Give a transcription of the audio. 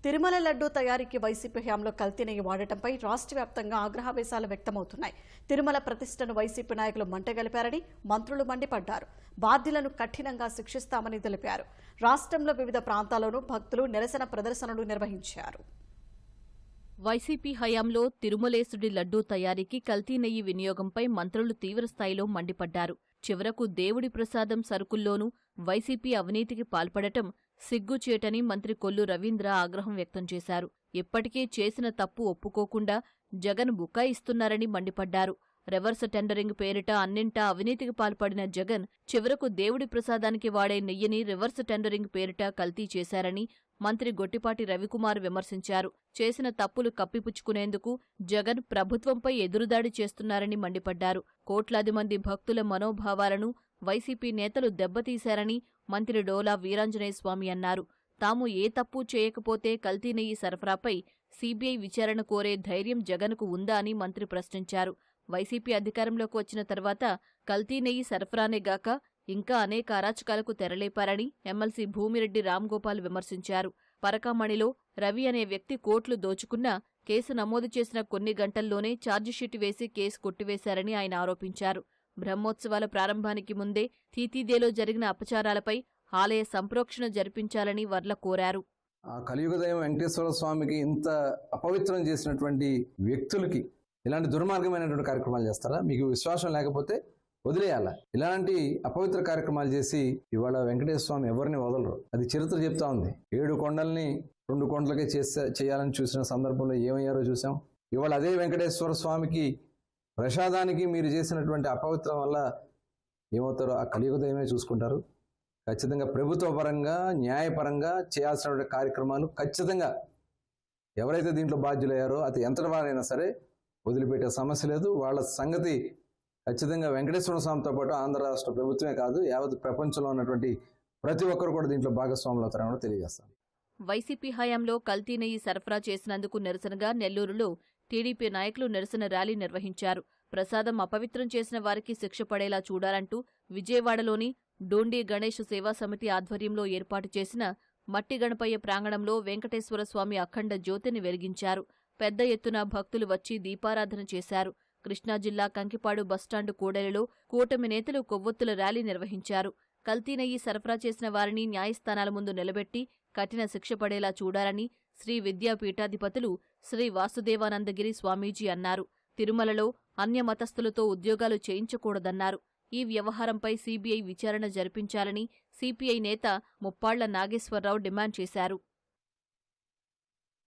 తిరుమల లడ్డూ తయారీకి వైసీపీ హయాంలో కల్తీ నెయ్యి వాడటంపై రాష్ట్ర వ్యాప్తంగా ఆగ్రహావేశాలు వ్యక్తమవుతున్నాయి. తిరుమల ప్రతిష్టను వైసీపీ నాయకులు మంటగలిపారని మంత్రులు మండిపడ్డారు. బాధ్యులను కఠినంగా శిక్షిస్తామని తెలిపారు. రాష్ట్రంలో వివిధ ప్రాంతాల్లోనూ భక్తులు నిరసన ప్రదర్శనలు నిర్వహించారు. వైసీపీ హయాంలో తిరుమలేశుడి లడ్డూ తయారీకి కల్తీ నెయ్యి వినియోగంపై మంత్రులు తీవ్రస్థాయిలో మండిపడ్డారు. చివరకు దేవుడి ప్రసాదం సరుకుల్లోనూ వైసీపీ అవినీతికి పాల్పడటం సిగ్గుచేటని మంత్రి కొల్లు రవీంద్ర ఆగ్రహం వ్యక్తం చేశారు. ఇప్పటికే చేసిన తప్పు ఒప్పుకోకుండా జగన్ బుకాయిస్తున్నారని మండిపడ్డారు. రివర్స్ టెండరింగ్ పేరిట అన్నింటా అవినీతికి పాల్పడిన జగన్ చివరకు దేవుడి ప్రసాదానికి వాడే నెయ్యిని రివర్స్ టెండరింగ్ పేరిట కల్తీ చేశారని మంత్రి గొట్టిపాటి రవికుమార్ విమర్శించారు. చేసిన తప్పులు కప్పిపుచ్చుకునేందుకు జగన్ ప్రభుత్వంపై ఎదురుదాడి చేస్తున్నారని మండిపడ్డారు. కోట్లాది మంది భక్తుల మనోభావాలను వైసీపీ నేతలు దెబ్బతీశారని మంత్రి డోలా వీరాంజనేయస్వామి అన్నారు. తాము ఏ తప్పు చేయకపోతే కల్తీ నెయ్యి సరఫరాపై సీబీఐ విచారణ కోరే ధైర్యం జగన్కు ఉందా అని మంత్రి ప్రశ్నించారు. వైసీపీ అధికారంలోకి వచ్చిన తర్వాత కల్తీ నెయ్యి సరఫరానేగాక ఇంకా అనేక అరాచకాలకు తెరలేపారని ఎమ్మెల్సీ భూమిరెడ్డి రామ్గోపాల్ విమర్శించారు. పరకామణిలో రవి అనే వ్యక్తి కోట్లు దోచుకున్నా కేసు నమోదు చేసిన కొన్ని గంటల్లోనే ఛార్జిషీటు వేసి కేసు కొట్టివేశారని ఆయన ఆరోపించారు. బ్రహ్మోత్సవాల ప్రారంభానికి ముందే తీతీదేలో జరిగిన అపచారాలపై ఆలయ సంప్రోక్షణ జరిపించాలని వర్ల కోరారు. కలియుగదైవం వెంకటేశ్వర స్వామికి ఇంత అపవిత్రం చేసినటువంటి వ్యక్తులకి ఇలాంటి దుర్మార్గమైనటువంటి కార్యక్రమాలు చేస్తారా? మీకు విశ్వాసం లేకపోతే వదిలేయాల. ఇలాంటి అపవిత్ర కార్యక్రమాలు చేసి ఇవాళ వెంకటేశ్వర స్వామి ఎవరిని వదలరు. అది చరిత్ర చెప్తా ఉంది. 7 కొండల్ని 2 కొండలకే చేయాలని చూసిన సందర్భంలో ఏమయ్యారో చూసాం. ఇవాళ అదే వెంకటేశ్వర స్వామికి ప్రసాదానికి మీరు చేసినటువంటి అపవిత్రం వల్ల ఏమవుతారో ఆ కలియుగ దైవమే చూసుకుంటారు. ఖచ్చితంగా ప్రభుత్వ పరంగా న్యాయపరంగా చేయాల్సినటువంటి కార్యక్రమాలు ఖచ్చితంగా ఎవరైతే దీంట్లో బాధ్యులయ్యారో అది ఎంతటి వారైనా సరే వదిలిపెట్టే సమస్య లేదు. వాళ్ళ సంగతి ఖచ్చితంగా వెంకటేశ్వర స్వామితో పాటు ఆంధ్ర రాష్ట్ర ప్రభుత్వమే కాదు యావత్ ప్రపంచంలో ఉన్నటువంటి ప్రతి ఒక్కరు కూడా దీంట్లో భాగస్వాములు అవుతారని తెలియజేస్తాను. వైసీపీ హయాంలో కల్తీ నెయ్యి సరఫరా చేసినందుకు నిరసనగా నెల్లూరులో టీడీపీ నాయకులు నిరసన ర్యాలీ నిర్వహించారు. ప్రసాదం అపవిత్రం చేసిన వారికి శిక్ష పడేలా చూడాలంటూ విజయవాడలోని డోండి గణేష్ సేవా సమితి ఆధ్వర్యంలో ఏర్పాటు చేసిన మట్టి గణపయ్య ప్రాంగణంలో వెంకటేశ్వర స్వామి అఖండ జ్యోతిని వెలిగించారు. పెద్ద ఎత్తున భక్తులు వచ్చి దీపారాధన చేశారు. కృష్ణా జిల్లా కంకిపాడు బస్టాండు కూడలిలో కూటమి నేతలు కొవ్వొత్తుల ర్యాలీ నిర్వహించారు. కల్తీ నెయ్యి సరఫరా చేసిన వారిని న్యాయస్థానాల ముందు నిలబెట్టి కఠిన శిక్ష పడేలా చూడాలని శ్రీ విద్యాపీఠాధిపతులు శ్రీ వాసుదేవానందగిరి స్వామీజీ అన్నారు. తిరుమలలో అన్య మతస్థులతో ఉద్యోగాలు చేయించకూడదన్నారు. ఈ వ్యవహారంపై సీబీఐ విచారణ జరిపించాలని సిపిఐ నేత ముప్పాళ్ల నాగేశ్వరరావు డిమాండ్ చేశారు.